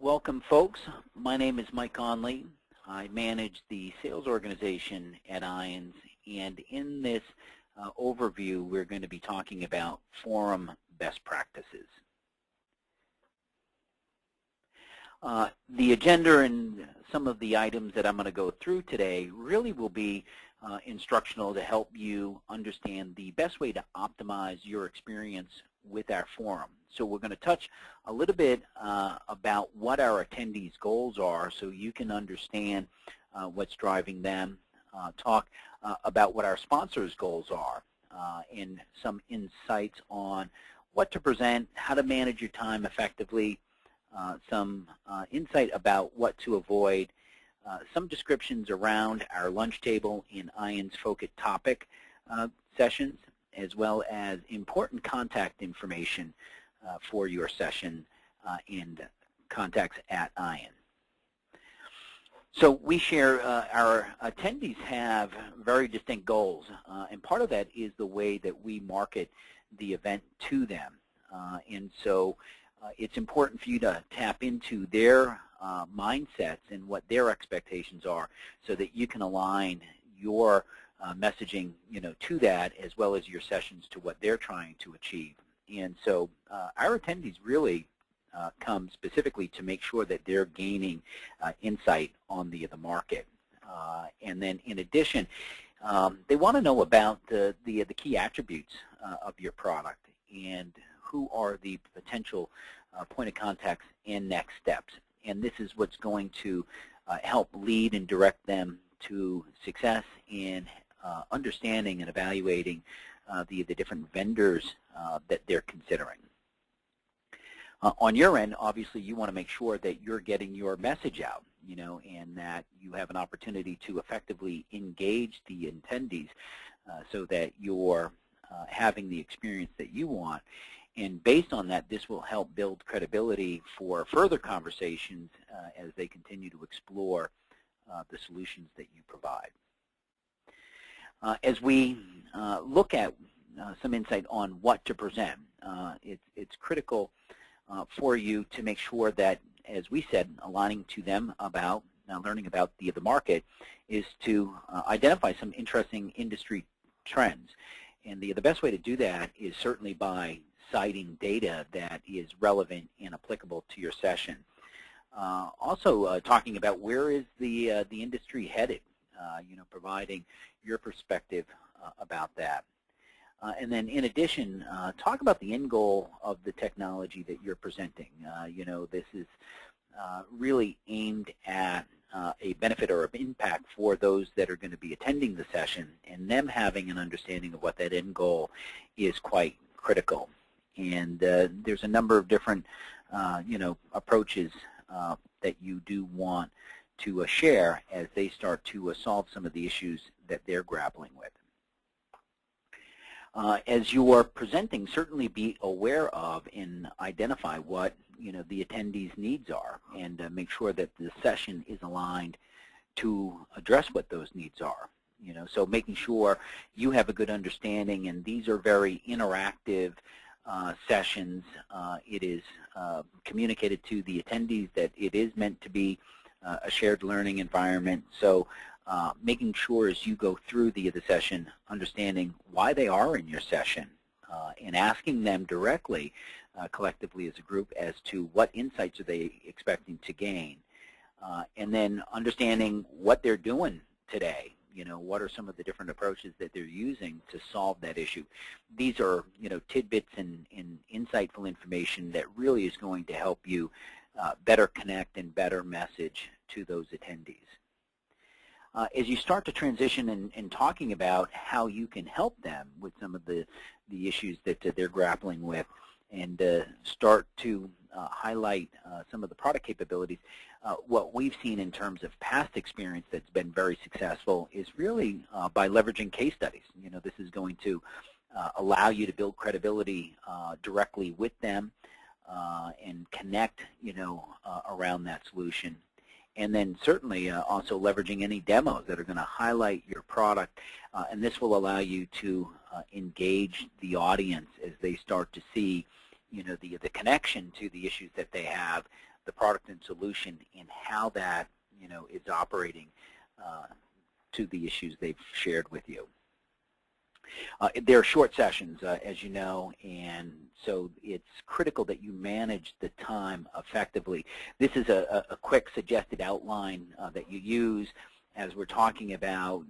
Welcome, folks. My name is Mike Conley. I manage the sales organization at IONS, and in this overview, we're going to be talking about forum best practices. The agenda and some of the items that I'm going to go through today really will be instructional to help you understand the best way to optimize your experience with our forum. So we're going to touch a little bit about what our attendees' goals are so you can understand what's driving them, talk about what our sponsors' goals are, and some insights on what to present, how to manage your time effectively, some insight about what to avoid, some descriptions around our lunch table in IONS Focus Topic sessions, as well as important contact information for your session and contacts at ION. So we share, our attendees have very distinct goals, and part of that is the way that we market the event to them. And so it's important for you to tap into their mindsets and what their expectations are so that you can align your messaging, to that, as well as your sessions to what they're trying to achieve. And so our attendees really come specifically to make sure that they're gaining insight on the market. And then in addition, they want to know about the key attributes of your product and who are the potential point of contacts and next steps. And this is what's going to help lead and direct them to success in understanding and evaluating the different vendors that they're considering. On your end, obviously, you want to make sure that you're getting your message out, and that you have an opportunity to effectively engage the attendees so that you're having the experience that you want. And based on that, this will help build credibility for further conversations as they continue to explore the solutions that you provide. As we look at some insight on what to present, it's critical for you to make sure that, as we said, aligning to them about learning about the market is to identify some interesting industry trends. And the best way to do that is certainly by citing data that is relevant and applicable to your session. Also talking about where is the industry headed, providing your perspective about that. And then in addition, talk about the end goal of the technology that you're presenting. This is really aimed at a benefit or an impact for those that are going to be attending the session, and them having an understanding of what that end goal is quite critical. And there's a number of different, approaches that you do want to share as they start to solve some of the issues that they're grappling with. As you are presenting, certainly be aware of and identify what the attendees' needs are, and make sure that the session is aligned to address what those needs are. So making sure you have a good understanding, and these are very interactive sessions. It is communicated to the attendees that it is meant to be a shared learning environment. So making sure as you go through the session, understanding why they are in your session, and asking them directly, collectively as a group, as to what insights are they expecting to gain, and then understanding what they're doing today. What are some of the different approaches that they're using to solve that issue. These are, tidbits and insightful information that really is going to help you better connect and better message to those attendees. As you start to transition and talking about how you can help them with some of the issues that they're grappling with, and start to highlight some of the product capabilities, what we've seen in terms of past experience that's been very successful is really by leveraging case studies. This is going to allow you to build credibility directly with them and connect, around that solution. And then certainly also leveraging any demos that are going to highlight your product, and this will allow you to engage the audience as they start to see, the connection to the issues that they have, the product and solution, and how that is operating to the issues they've shared with you. They're short sessions, as you know, and so it's critical that you manage the time effectively. This is a quick suggested outline that you use as we're talking about,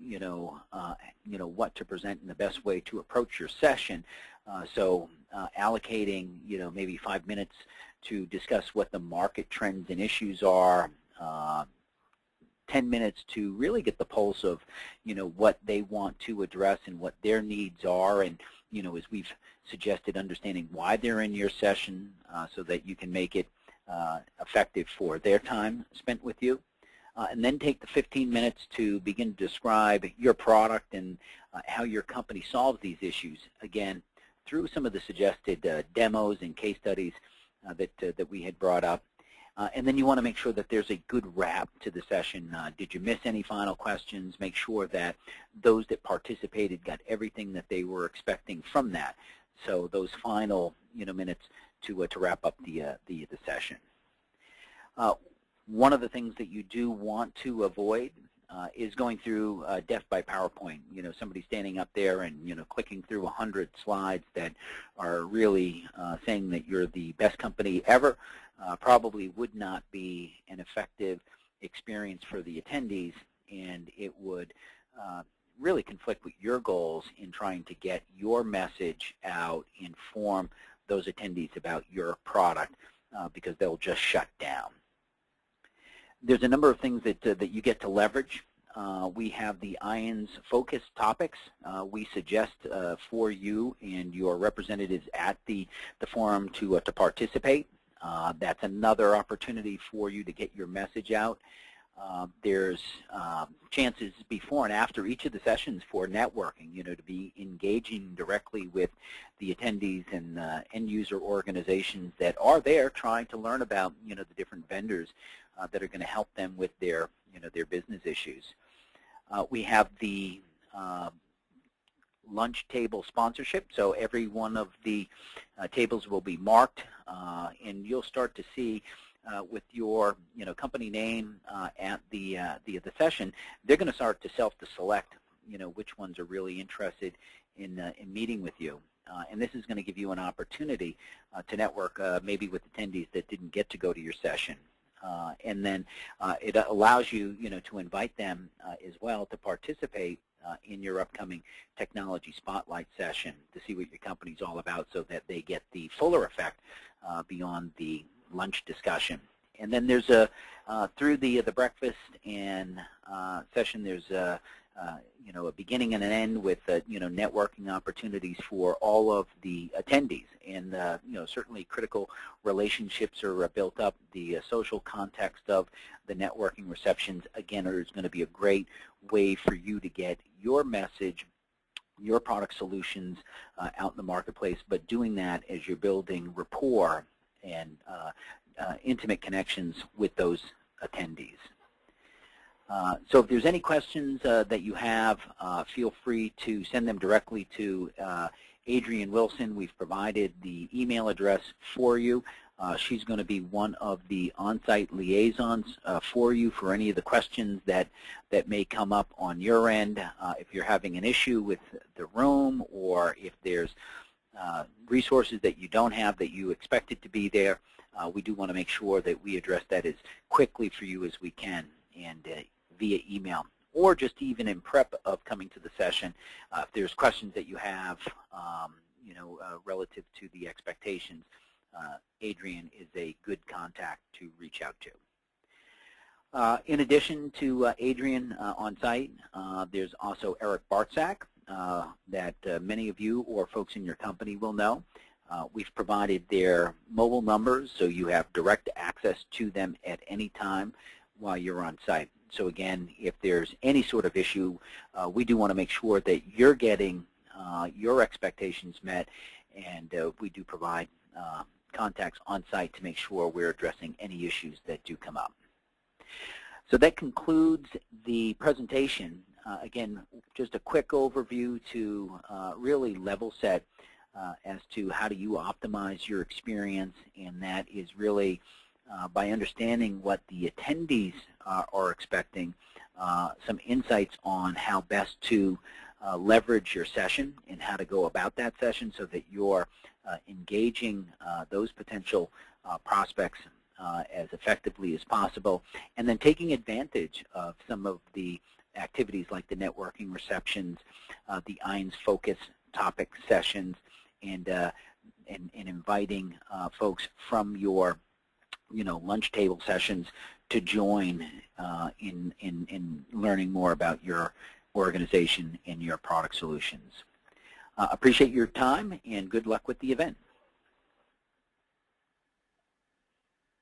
what to present in the best way to approach your session. So allocating, maybe 5 minutes to discuss what the market trends and issues are, 10 minutes to really get the pulse of, what they want to address and what their needs are, and, as we've suggested, understanding why they're in your session so that you can make it effective for their time spent with you. And then take the 15 minutes to begin to describe your product and how your company solves these issues, again, through some of the suggested demos and case studies that we had brought up. And then you want to make sure that there's a good wrap to the session. Did you miss any final questions? Make sure that those that participated got everything that they were expecting from that. So those final minutes to wrap up the session. One of the things that you do want to avoid is going through death by PowerPoint. Somebody standing up there and clicking through 100 slides that are really saying that you're the best company ever. Probably would not be an effective experience for the attendees, and it would really conflict with your goals in trying to get your message out, inform those attendees about your product, because they'll just shut down. There's a number of things that you get to leverage. We have the IANS focus topics we suggest for you and your representatives at the forum to participate. That's another opportunity for you to get your message out. There's chances before and after each of the sessions for networking, to be engaging directly with the attendees and end user organizations that are there trying to learn about, the different vendors that are going to help them with their, their business issues. We have the lunch table sponsorship, so every one of the tables will be marked, and you'll start to see with your company name at the session, they're going to start to select which ones are really interested in meeting with you, and this is going to give you an opportunity to network maybe with attendees that didn't get to go to your session. And then it allows you, to invite them as well to participate in your upcoming technology spotlight session to see what your company's all about, so that they get the fuller effect beyond the lunch discussion. And then there's through the breakfast and session, there's a beginning and an end with networking opportunities for all of the attendees, and certainly critical relationships are built up. The social context of the networking receptions, again, is going to be a great way for you to get your message, your product solutions out in the marketplace, but doing that as you're building rapport and intimate connections with those attendees. So if there's any questions that you have, feel free to send them directly to Adrienne Wilson. We've provided the email address for you. She's going to be one of the on-site liaisons for you for any of the questions that may come up on your end. If you're having an issue with the room, or if there's resources that you don't have that you expected to be there, we do want to make sure that we address that as quickly for you as we can, and via email, or just even in prep of coming to the session. If there's questions that you have, relative to the expectations, Adrienne is a good contact to reach out to. In addition to Adrienne on site, there's also Eric Bartczak that many of you or folks in your company will know. We've provided their mobile numbers, so you have direct access to them at any time while you're on site. So again, if there's any sort of issue, we do want to make sure that you're getting your expectations met, and we do provide contacts on site to make sure we're addressing any issues that do come up. So that concludes the presentation. Again, just a quick overview to really level set as to how do you optimize your experience, and that is really by understanding what the attendees are expecting, some insights on how best to leverage your session and how to go about that session so that you're engaging those potential prospects as effectively as possible, and then taking advantage of some of the activities like the networking receptions, the IANS focus topic sessions, and inviting folks from your lunch table sessions to join in learning more about your organization and your product solutions. Appreciate your time, and good luck with the event.